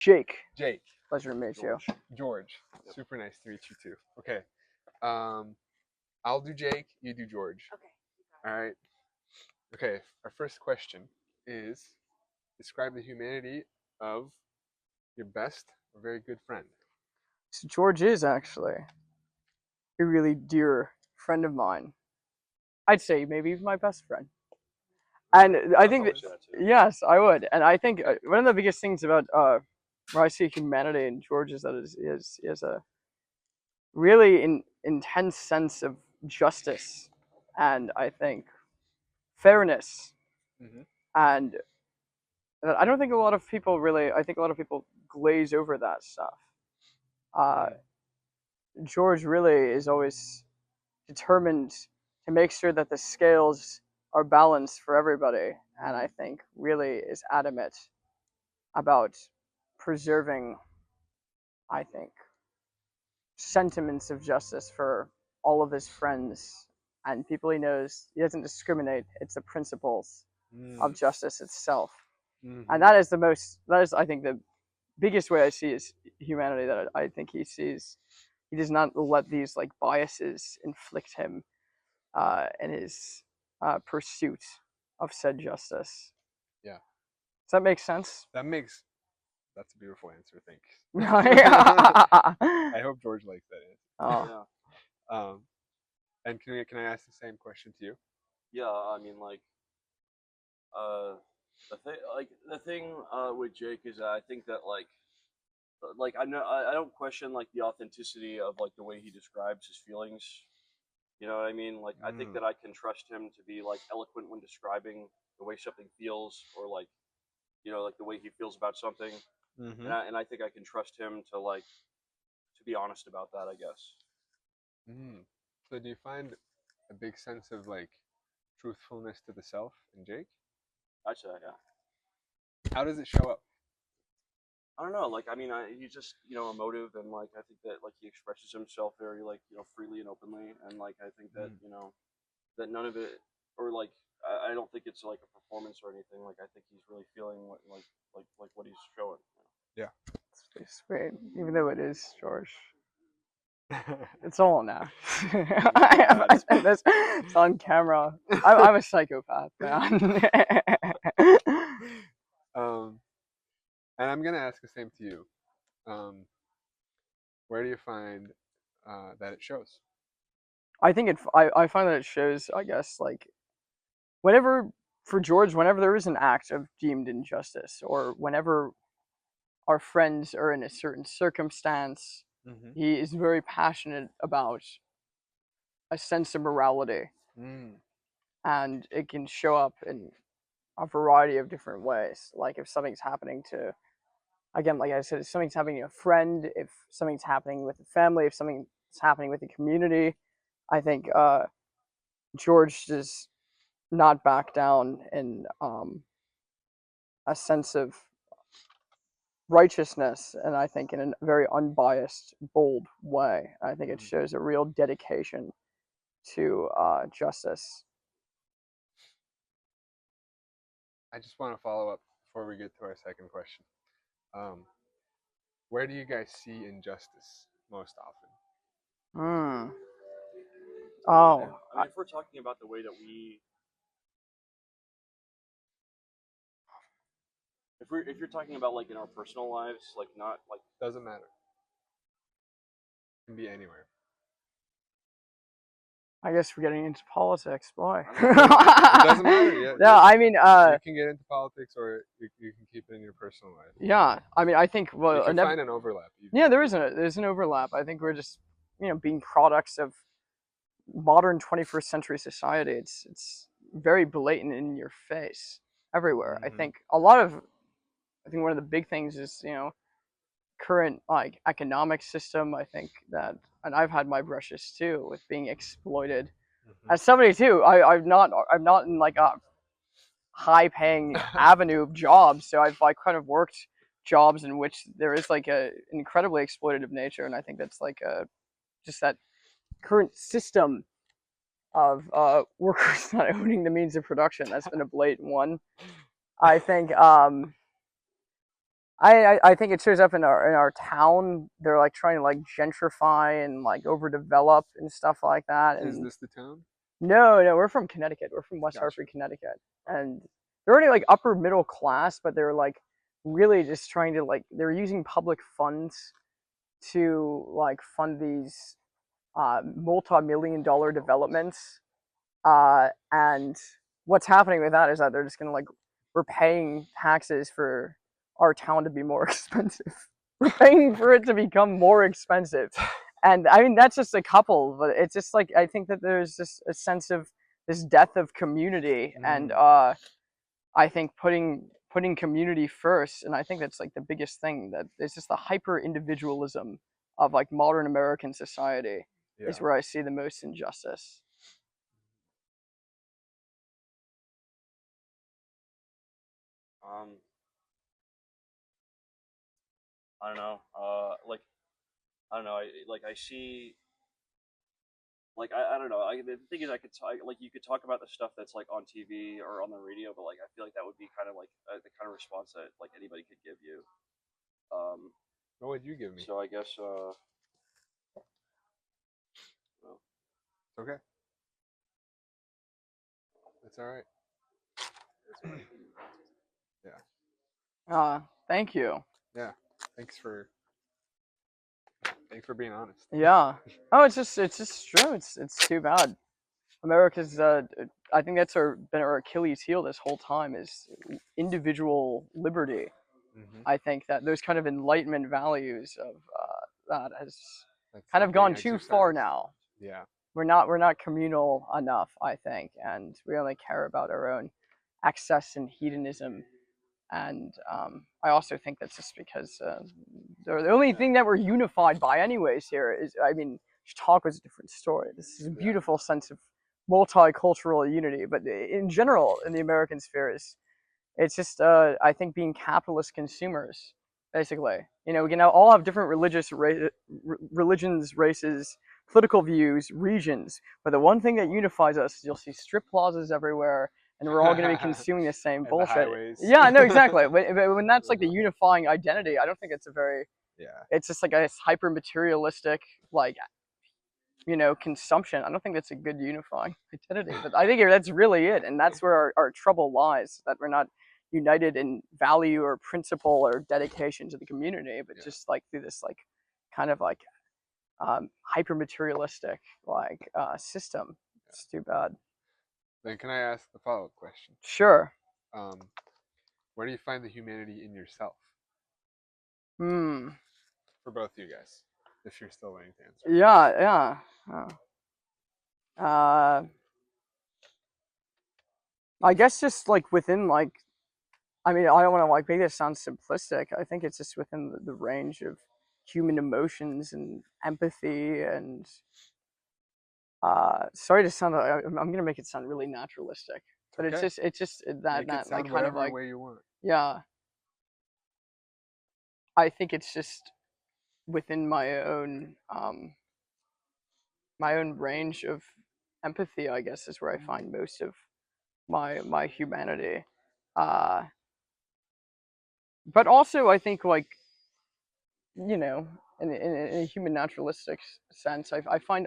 Jake. Jake. Pleasure to meet you. George. Yep. Super nice to meet you too. Okay. I'll do Jake, you do George. Okay. All right. Okay. Our first question is describe the humanity of your best or very good friend. So George is actually a really dear friend of mine. I'd say maybe my best friend. And I think that, yes, I would. And I think one of the biggest things about where I see humanity in George is that he has a really intense sense of justice and I think fairness. Mm-hmm. And I don't think a lot of people really, I think a lot of people glaze over that stuff. George really is always determined to make sure that the scales are balanced for everybody, and I think really is adamant about preserving, I think, sentiments of justice for all of his friends and people he knows. He doesn't discriminate. It's the principles of justice itself. Mm-hmm. And that is I think the biggest way I see his humanity, that I think he sees. He does not let these like biases inflict him in his pursuit of said justice. Yeah. Does that make sense? That's a beautiful answer. Thanks. I hope George likes that answer. Oh. Yeah. And can I ask the same question to you? Yeah, I mean, the thing with Jake is that I think that I don't question like the authenticity of like the way he describes his feelings. You know what I mean? Like I think that I can trust him to be like eloquent when describing the way something feels, or like, you know, like the way he feels about something. Mm-hmm. And I think I can trust him to be honest about that, I guess. Mm. So do you find a big sense of like truthfulness to the self in Jake? I'd say, yeah. How does it show up? I don't know. Like, I mean, he's just, you know, emotive, and like I think that like he expresses himself very like, you know, freely and openly, and like I think that you know that none of it, or like I don't think it's like a performance or anything. Like I think he's really feeling what what he's showing. You know? Yeah. It's sweet, even though it is George. It's all now. It's on camera. I'm a psychopath, man. And I'm gonna ask the same to you. Where do you find that it shows? I think I find that it shows, I guess, like whenever there is an act of deemed injustice, or whenever our friends are in a certain circumstance, he is very passionate about a sense of morality, and it can show up in a variety of different ways. Like if something's happening to, again, like I said, if something's happening to a friend, if something's happening with a family, if something's happening with the community, I think George does not back down in a sense of righteousness, and I think in a very unbiased, bold way. I think it shows a real dedication to justice. I just want to follow up before we get to our second question. Where do you guys see injustice most often? Oh, I mean, if we're talking about the way that if you're talking about like in our personal lives, like not like doesn't matter. It can be anywhere. I guess we're getting into politics, boy. It doesn't matter. Yeah, no, I mean, you can get into politics, or you can keep it in your personal life. Yeah, I mean, I think you can find an overlap. Yeah, there's an overlap. I think we're just, you know, being products of modern 21st century society. It's very blatant in your face everywhere. I think one of the big things is, you know, current like economic system. I think that, and I've had my brushes too with being exploited. As somebody too, I'm not in like a high paying avenue of jobs, so I've like kind of worked jobs in which there is like a incredibly exploitative nature, and I think that's like just that current system of workers not owning the means of production. That's been a blatant one. I think I think it shows up in our town. They're like trying to like gentrify and like overdevelop and stuff like that. Is And this the town? no, we're from Connecticut. We're from West Gotcha. Hartford, Connecticut, and they're already like upper middle class, but they're like really just trying to like they're using public funds to like fund these multi-million-dollar developments. And what's happening with that is that they're just gonna like we're paying taxes for our town to be more expensive. We're paying for it to become more expensive. And I mean that's just a couple, but it's just like I think that there's just a sense of this death of community, and I think putting community first, and I think that's like the biggest thing, that it's just the hyper individualism of like modern American society Yeah. is where I see the most injustice. I don't know. Like I don't know. I see. Like I don't know. The thing is, I could talk, like you could talk about the stuff that's like on TV or on the radio, but like I feel like that would be kind of like the kind of response that like anybody could give you. What would you give me? So I guess well, Okay. That's all right. Yeah. Thank you. Yeah. Thanks for being honest. Yeah. Oh, it's just true. It's too bad. America's I think that's been our Achilles heel this whole time is individual liberty. Mm-hmm. I think that those kind of Enlightenment values of that has That's kind of not gone being too far exercised. now. Yeah. We're not communal enough, I think, and we only care about our own excess and hedonism. And I also think that's just because the only thing that we're unified by, anyways, here is, I mean, Chautauqua is a different story. This is a beautiful sense of multicultural unity, but in general, in the American sphere, it's just I think being capitalist consumers, basically. You know, we can all have different religions, races, political views, regions, but the one thing that unifies us is you'll see strip plazas everywhere, and we're all going to be consuming the same And the bullshit. highways. Yeah, no, exactly. When that's like the unifying identity, I don't think it's a very. Yeah. It's just like a hyper materialistic, like, you know, consumption. I don't think that's a good unifying identity, but I think that's really it, and that's where our trouble lies. That we're not united in value or principle or dedication to the community, but just like through this like kind of like hyper materialistic like system. It's too bad. Then can I ask the follow-up question? Sure. Where do you find the humanity in yourself? Hmm. For both you guys, if you're still waiting to answer. Yeah. I guess just like within like, I mean, I don't want to like make this sound simplistic. I think it's just within the range of human emotions and empathy and sorry to sound, I'm gonna make it sound really naturalistic, but Okay. it's just that Make it sound like kind of whatever like way you want. yeah. I think it's just within my own range of empathy, I guess, is where I find most of my humanity. But also, I think, like, you know, in a human naturalistic sense, I find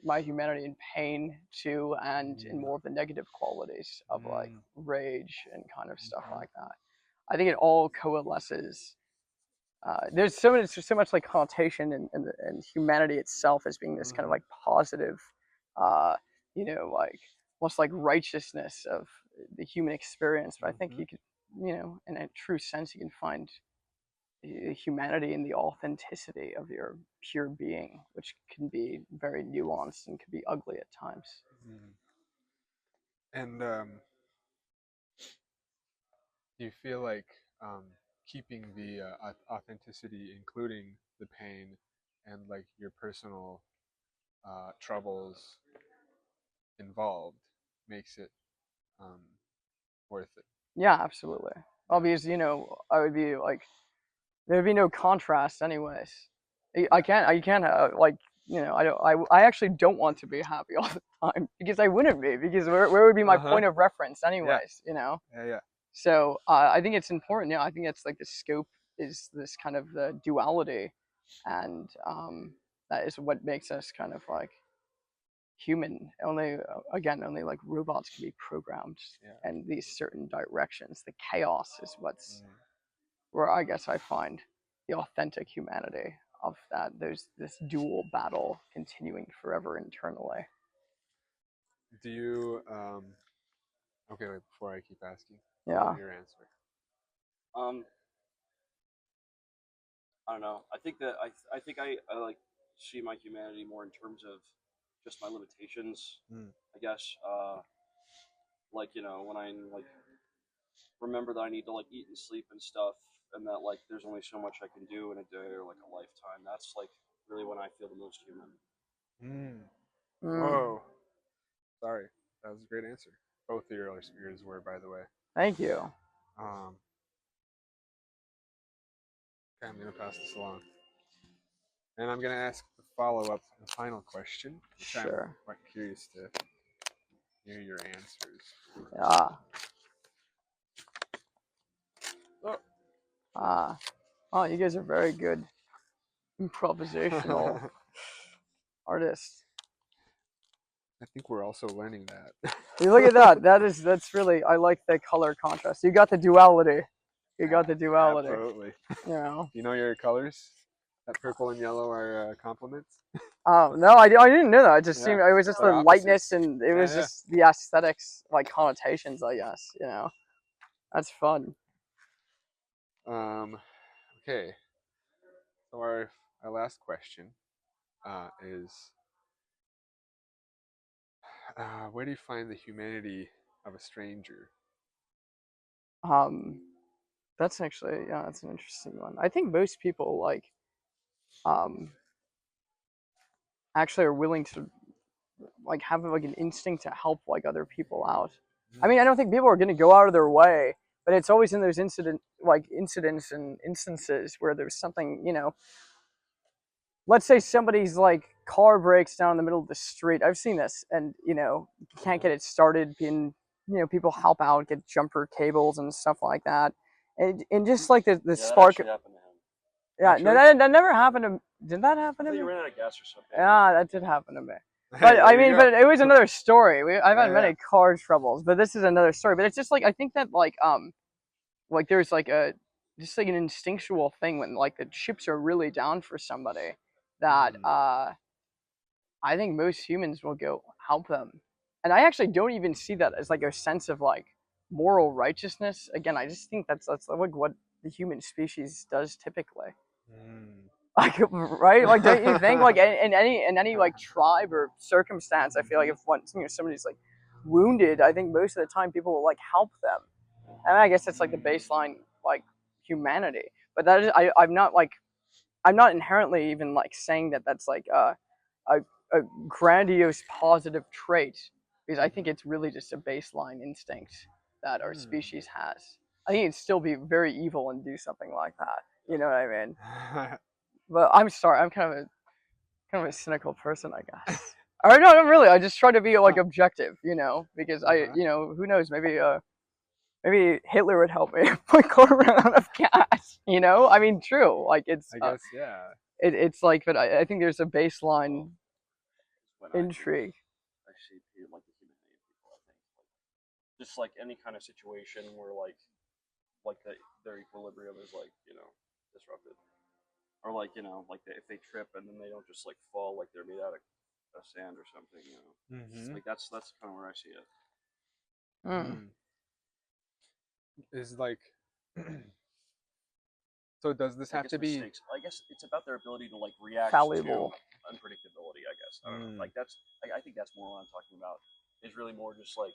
my humanity in pain too, and in more of the negative qualities of like rage and kind of stuff like that. I think it all coalesces. There's so much like connotation and humanity itself as being this kind of like positive, uh, you know, like almost like righteousness of the human experience. But I think you could, you know, in a true sense, you can find humanity in the authenticity of your pure being, which can be very nuanced and can be ugly at times. And do you feel like keeping the authenticity, including the pain and like your personal troubles involved, makes it worth it? Yeah, absolutely. Obviously, you know, I would be like, there would be no contrast, anyways. I can't like, you know, I actually don't want to be happy all the time because I wouldn't be, because where would be my point of reference, anyways, you know? Yeah. So I think it's important. Yeah, I think it's like the scope is this kind of the duality, and that is what makes us kind of like human. Only again, only like robots can be programmed Yeah. in these certain directions. The chaos is what's Mm. where I guess I find the authentic humanity of that. There's this dual battle continuing forever internally. Do you okay, wait, before I keep asking, Yeah. your answer. I don't know. I think that I think I like see my humanity more in terms of just my limitations. Mm. I guess like when I like remember that I need to like eat and sleep and stuff, and that like there's only so much I can do in a day or like a lifetime. That's like really when I feel the most human. Mm. Mm, Whoa. Sorry. That was a great answer. Both of yours were, by the way. thank you. Um, okay, I'm gonna pass this along, and I'm gonna ask the follow-up, the final question, which I'm Sure. quite curious to hear your answers. Yeah. Oh. Oh, you guys are very good improvisational artists. I think we're also learning that. You look at that. That's really I like the color contrast. You got the duality. You got the duality. Absolutely. You know. You know your colors? That purple and yellow are compliments. No, I didn't know that. It just Yeah, seemed it was just they're the opposites. lightness and it was Yeah. just the aesthetics, like connotations. I guess that's fun. Okay. So our last question is where do you find the humanity of a stranger? Um, that's actually that's an interesting one. I think most people like um actually are willing to like have like an instinct to help like other people out. I mean, I don't think people are going to go out of their way, but it's always in those incidents and instances where there's something, let's say somebody's like car breaks down in the middle of the street. I've seen this, and you can't get it started. People help out, get jumper cables and stuff like that, and just like the Yeah, that spark. actually happened to him. Yeah, no, Actually? that never happened to. Did that happen I to think me? he ran out of gas or something. Yeah, that did happen to me. Hey, But I there you mean, go. but it was another story. I've had Yeah, many car troubles, but this is another story. But it's just like I think that like there's like a just like an instinctual thing when like the chips are really down for somebody that I think most humans will go help them. And I actually don't even see that as like a sense of like moral righteousness. Again, I just think that's like what the human species does typically. Mm. Like right, like don't you think like in any like tribe or circumstance, I feel like if somebody's like wounded, I think most of the time people will like help them, and I guess that's like the baseline like humanity. But that is I'm not inherently even like saying that that's like a grandiose positive trait because I think it's really just a baseline instinct that our species has. I think it'd still be very evil and do something like that. You know what I mean? But I'm sorry, I'm kind of a cynical person, I guess. Or no, not really. I just try to be like objective, because who knows? Maybe Hitler would help me if my car ran out of gas. I mean, true. Like it's, I guess, yeah. it's like, but I think there's a baseline When intrigue. I see like the humanity of people, I think just like any kind of situation where like their equilibrium is like disrupted, or like like if they trip and then they don't just like fall like they're made out of sand or something. Mm-hmm. Like that's kind of where I see it. Is like so does this have to be mistakes. I guess it's about their ability to like react Fallible. to unpredictability. I guess I don't know. Like I think that's more what I'm talking about. Is really more just like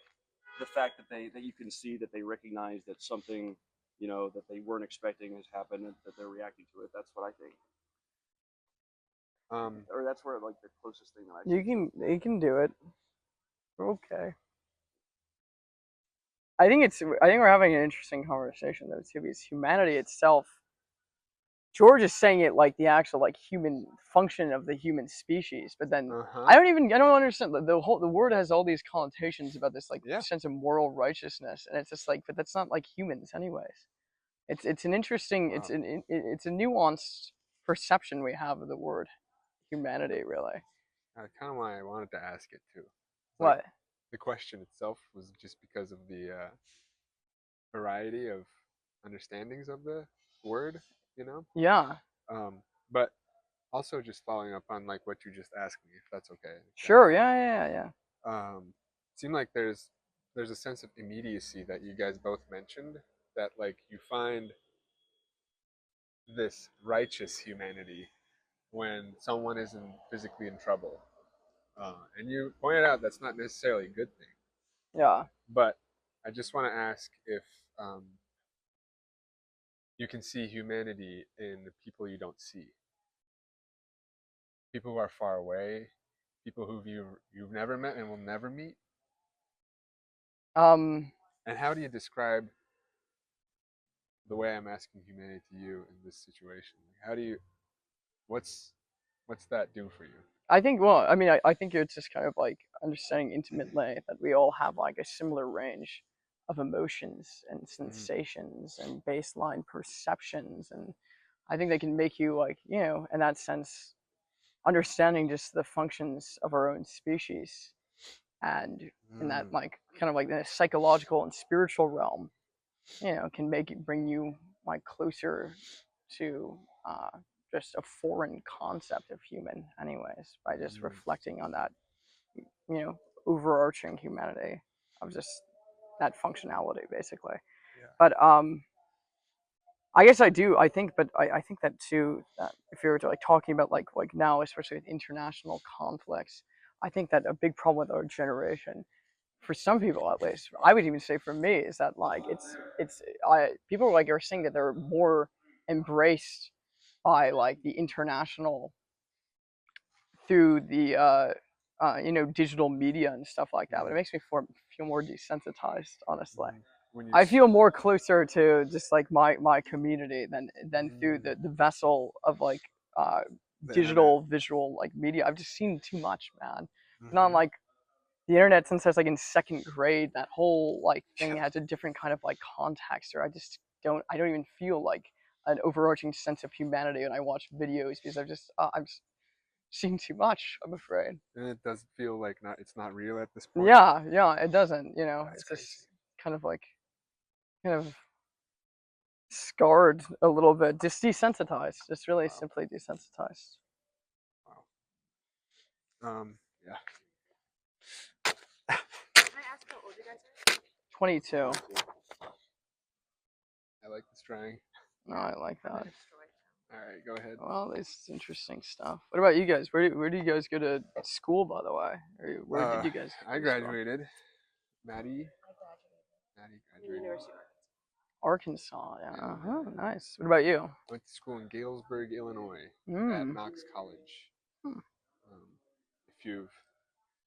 the fact that you can see that they recognize that something that they weren't expecting has happened and that they're reacting to it. That's what I think. Or that's where like the closest thing that I see. You can do it. Okay. I think we're having an interesting conversation though too, because humanity itself. George is saying it like the actual like human function of the human species, but then I don't understand the word has all these connotations about this like sense of moral righteousness, and it's just like, but that's not like humans anyways. It's an interesting, Wow. it's a nuanced perception we have of the word humanity, really. That's kind of why I wanted to ask it too. Like What? the question itself was just because of the variety of understandings of the word, you know. Yeah. But also just following up on like what you just asked me, if that's okay. Sure. Yeah. Seemed like there's a sense of immediacy that you guys both mentioned, that like you find this righteous humanity when someone isn't physically in trouble, and you pointed out that's not necessarily a good thing. Yeah. But I just want to ask if um, you can see humanity in the people you don't see, people who are far away, people who you've never met and will never meet. Um. And how do you describe the way I'm asking humanity to you in this situation? How do you, what's what's that do for you? I think. Well, I mean, I think it's just kind of like understanding intimately that we all have like a similar range of emotions and sensations and baseline perceptions, and I think they can make you like, in that sense, understanding just the functions of our own species, and in that like kind of like the psychological and spiritual realm, can bring you like closer to just a foreign concept of human, anyways, by just reflecting on that, overarching humanity of just that functionality, basically. Yeah. But I guess I do. I think, but I think that too. That if you were to like talking about like now, especially with international conflicts, I think that a big problem with our generation, for some people at least, I would even say for me, is that like people like are saying that they're more embraced by like the international through the digital media and stuff like that. But it makes me feel more desensitized, honestly. When you I feel more closer to just like my community than through the vessel of like the digital visual like media. I've just seen too much, man. And on internet. like the internet since I was like in second grade, that whole like thing Yeah. has a different kind of like context, or I don't even feel like an overarching sense of humanity when I watch videos because I've just seen too much, I'm afraid. And it does feel like it's not real at this point. Yeah, it doesn't, That's it's crazy. just kind of like kind of scarred a little bit, just desensitized, just really Wow. simply desensitized. Wow. Yeah. Can I ask how old you guys are? 22. I like this drawing. No, I like I'm that. gonna destroy it. All right, go ahead. Well, this is interesting stuff. What about you guys? Where do you guys go to school, by the way? Or where did you guys go I to school? graduated. Maddie. I graduated Maddie from graduated. University of Arkansas, yeah. Yeah. Oh, nice. What about you? Went to school in Galesburg, Illinois, at Mm. Knox College. Hmm. If you've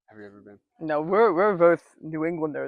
Have you ever been? No, we're both New Englanders.